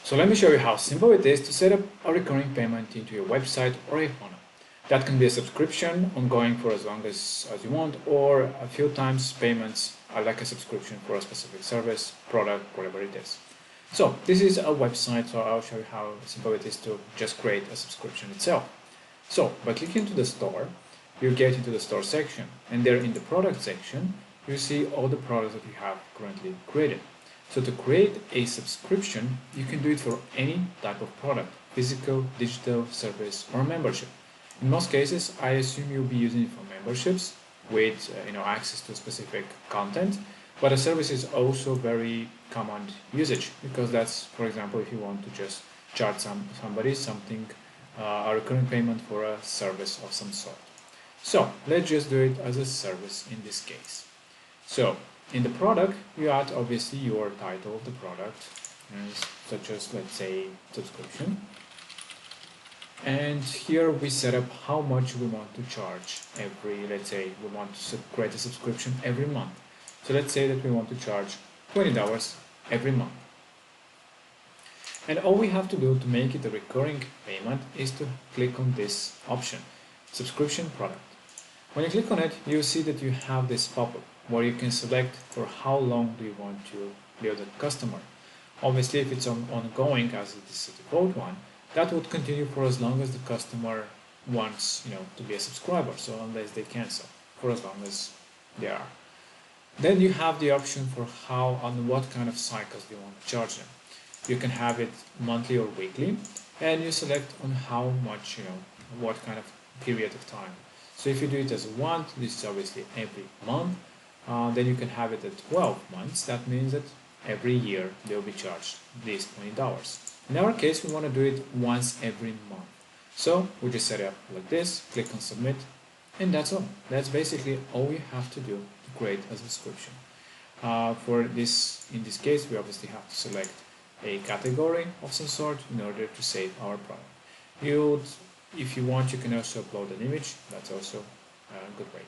So let me show you how simple it is to set up a recurring payment into your website or a funnel. That can be a subscription ongoing for as long as you want, or a few times payments are like a subscription for a specific service, product, whatever it is. So this is a website, so I'll show you how simple it is to just create a subscription itself. So by clicking into the store, you get into the store section, and there in the product section, you see all the products that you have currently created. So to create a subscription, you can do it for any type of product, physical, digital, service, or membership. In most cases, I assume you'll be using it for memberships with access to specific content, but a service is also very common usage because that's, for example, if you want to just charge somebody something, a recurring payment for a service of some sort. So let's just do it as a service in this case. So in the product, you add obviously your title of the product, such as, let's say, subscription. And here we set up how much we want to charge every, let's say we want to create a subscription every month. So let's say that we want to charge $20 every month. And all we have to do to make it a recurring payment is to click on this option, subscription product. When you click on it, you see that you have this pop-up where you can select for how long do you want to be the customer. Obviously, if it's ongoing, as it is the default one, that would continue for as long as the customer wants, to be a subscriber. So unless they cancel, for as long as they are. Then you have the option for how, on what kind of cycles you want to charge them. You can have it monthly or weekly, and you select on how much, what kind of period of time. So if you do it as a month, this is obviously every month. Then you can have it at 12 months. That means that every year they'll be charged these $20. In our case, we want to do it once every month. So we just set it up like this, click on submit, and that's all. That's basically all you have to do to create a subscription. For this, in this case, we obviously have to select a category of some sort in order to save our product. If you want, you can also upload an image. That's also a good way.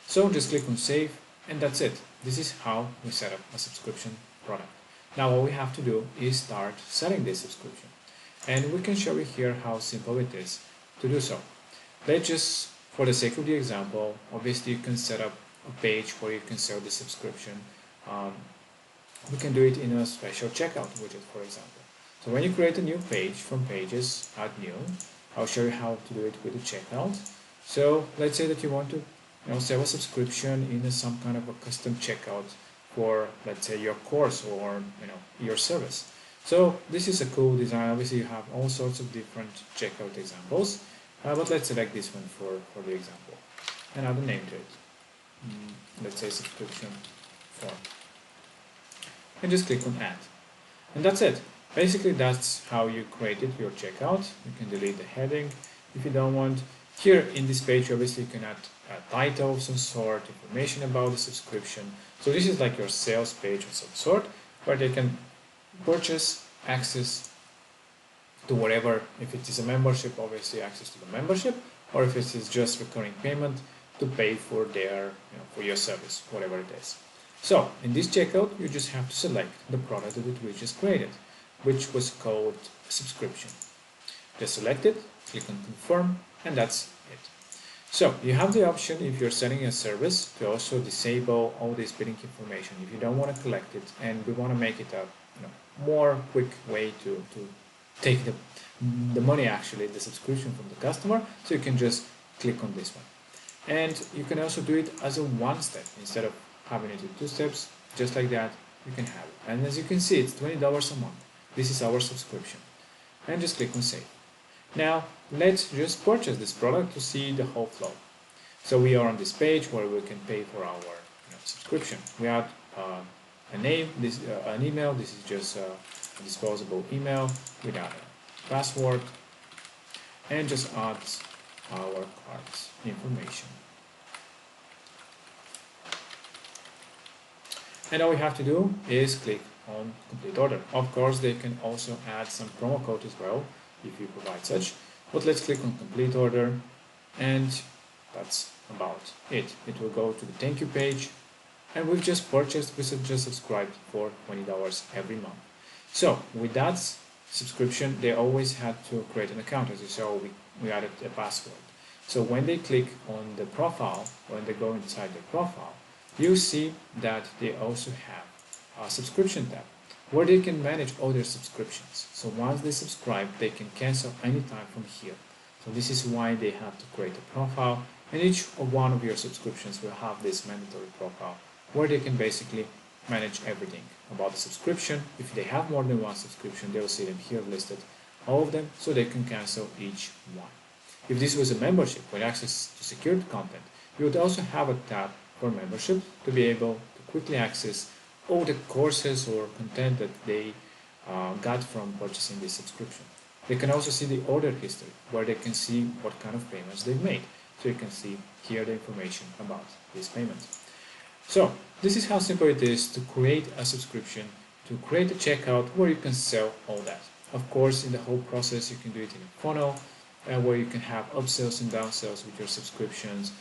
So just click on save, and that's it. This is how we set up a subscription product. Now all we have to do is start selling this subscription. And we can show you here how simple it is to do so. Let's just, for the sake of the example, obviously you can set up a page where you can sell the subscription. We can do it in a special checkout widget, for example. So when you create a new page from pages, add new, I'll show you how to do it with the checkout. So let's say that you want to sell a subscription in some kind of a custom checkout for, let's say, your course or your service. So this is a cool design. Obviously you have all sorts of different checkout examples, but let's select this one for the example and add a name to it. Let's say subscription form, and just click on add, and that's it. Basically that's how you created your checkout. You can delete the heading if you don't want. Here in this page, obviously you can add a title of some sort, information about the subscription. So this is like your sales page of some sort, where they can purchase access to whatever. If it is a membership, obviously access to the membership, or if it is just recurring payment to pay for their, for your service, whatever it is. So in this checkout, you just have to select the product that we just created, which was called subscription. Just select it, click on confirm, and that's it. So you have the option, if you're selling a service, to also disable all this billing information if you don't want to collect it, and we want to make it a more quick way to take the money, actually the subscription from the customer. So you can just click on this one, and you can also do it as a one step instead of having it in two steps. Just like that, you can have it. And as you can see, it's $20 a month. This is our subscription, and just click on save. Now let's just purchase this product to see the whole flow. So we are on this page where we can pay for our subscription. We add a name, an email. This is just a disposable email without a password, and just add our card's information. And all we have to do is click on complete order. Of course, they can also add some promo code as well if you provide such, but let's click on complete order, and that's about it. It will go to the thank you page, and we've just purchased, we just subscribed for $20 every month. So with that subscription, they always had to create an account. As you saw, we added a password. So when they click on the profile, when they go inside their profile, you see that they also have a subscription tab where they can manage all their subscriptions. So once they subscribe, they can cancel anytime from here. So this is why they have to create a profile, and each one of your subscriptions will have this mandatory profile where they can basically manage everything about the subscription. If they have more than one subscription, they will see them here listed, all of them, so they can cancel each one. If this was a membership with access to secured content, you would also have a tab for membership to be able to quickly access all the courses or content that they got from purchasing this subscription. They can also see the order history, where they can see what kind of payments they've made. So you can see here the information about these payments. So this is how simple it is to create a subscription, to create a checkout where you can sell all that. Of course, in the whole process, you can do it in a funnel, where you can have upsells and downsells with your subscriptions.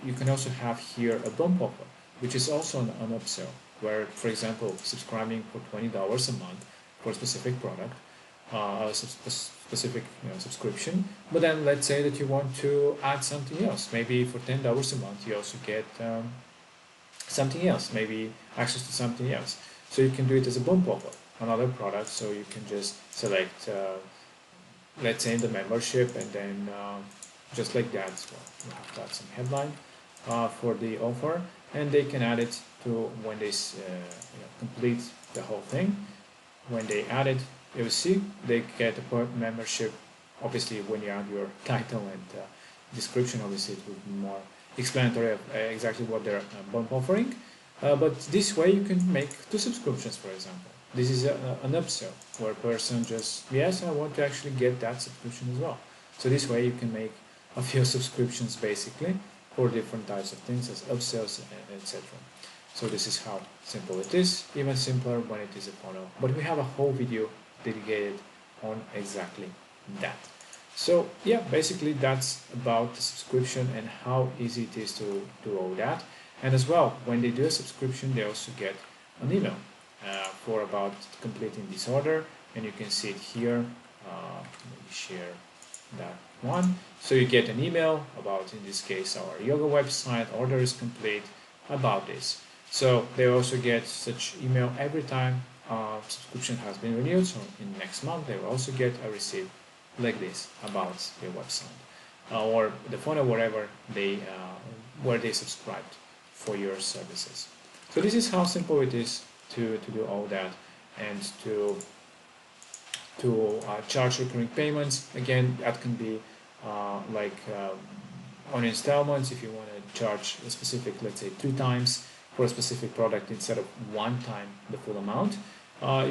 You can also have here a bump offer, which is also an upsell, where, for example, subscribing for $20 a month for a specific product, a specific subscription, but then let's say that you want to add something else. Maybe for $10 a month you also get something else, maybe access to something else. So you can do it as a bump offer, another product. So you can just select, let's say, the membership, and then just like that, well, you have to add some headline for the offer, and they can add it to when they complete the whole thing. When they add it, you see they get a membership. Obviously, when you add your title and description, obviously it will be more explanatory of exactly what they're bump offering. But this way you can make 2 subscriptions, for example. This is an upsell where a person just, yes, I want to actually get that subscription as well. So this way you can make a few subscriptions basically for different types of things as upsells, etc. So this is how simple it is, even simpler when it is a funnel. But we have a whole video dedicated on exactly that. So yeah, basically that's about the subscription and how easy it is to do all that. And as well, when they do a subscription, they also get an email for about completing this order, and you can see it here. Let me share that one. So you get an email about, in this case, our yoga website, order is complete, about this. So they also get such email every time subscription has been renewed. So in next month, they will also get a receipt like this about their website or the funnel, wherever they where they subscribed for your services. So this is how simple it is to do all that, and to charge recurring payments. Again, that can be on installments. If you want to charge a specific, let's say 2 times for a specific product instead of 1 time the full amount,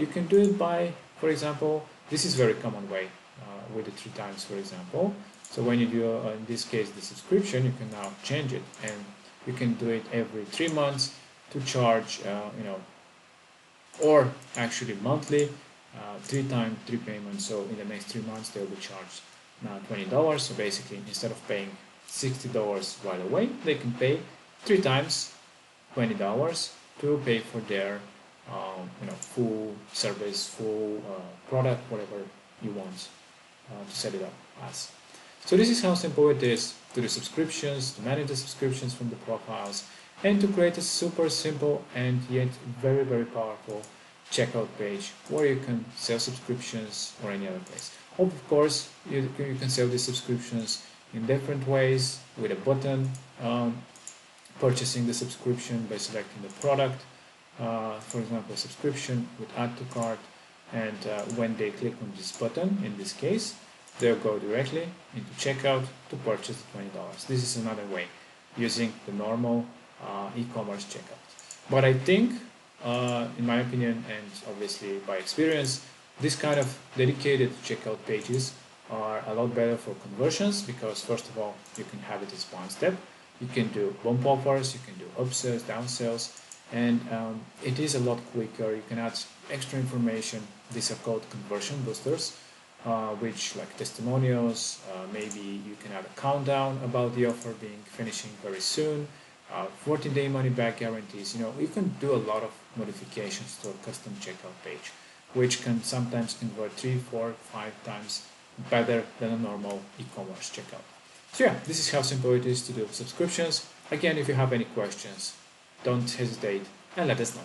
you can do it by, for example, this is very common way with the 3 times, for example. So when you do, in this case, the subscription, you can now change it, and you can do it every 3 months to charge, or actually monthly, 3 times 3 payments. So in the next 3 months, they'll be charged now $20. So basically, instead of paying $60 right away, they can pay 3 times $20 to pay for their full service, full product, whatever you want to set it up as. So this is how simple it is to do subscriptions, to manage the subscriptions from the profiles, and to create a super simple and yet very, very powerful checkout page where you can sell subscriptions or any other place. Of course, you can sell these subscriptions in different ways, with a button, purchasing the subscription by selecting the product, for example, subscription with add to cart, and when they click on this button, in this case, they'll go directly into checkout to purchase the $20. This is another way, using the normal e-commerce checkout. But I think, in my opinion, and obviously by experience, this kind of dedicated checkout pages are a lot better for conversions, because first of all, you can have it as one step. You can do bump offers, you can do upsells, downsells, and it is a lot quicker. You can add extra information. These are called conversion boosters, which, like testimonials, maybe you can add a countdown about the offer finishing very soon, 14-day money back guarantees. You can do a lot of modifications to a custom checkout page which can sometimes convert 3, 4, 5 times better than a normal e-commerce checkout. So yeah, this is how simple it is to do subscriptions. Again, if you have any questions, don't hesitate and let us know.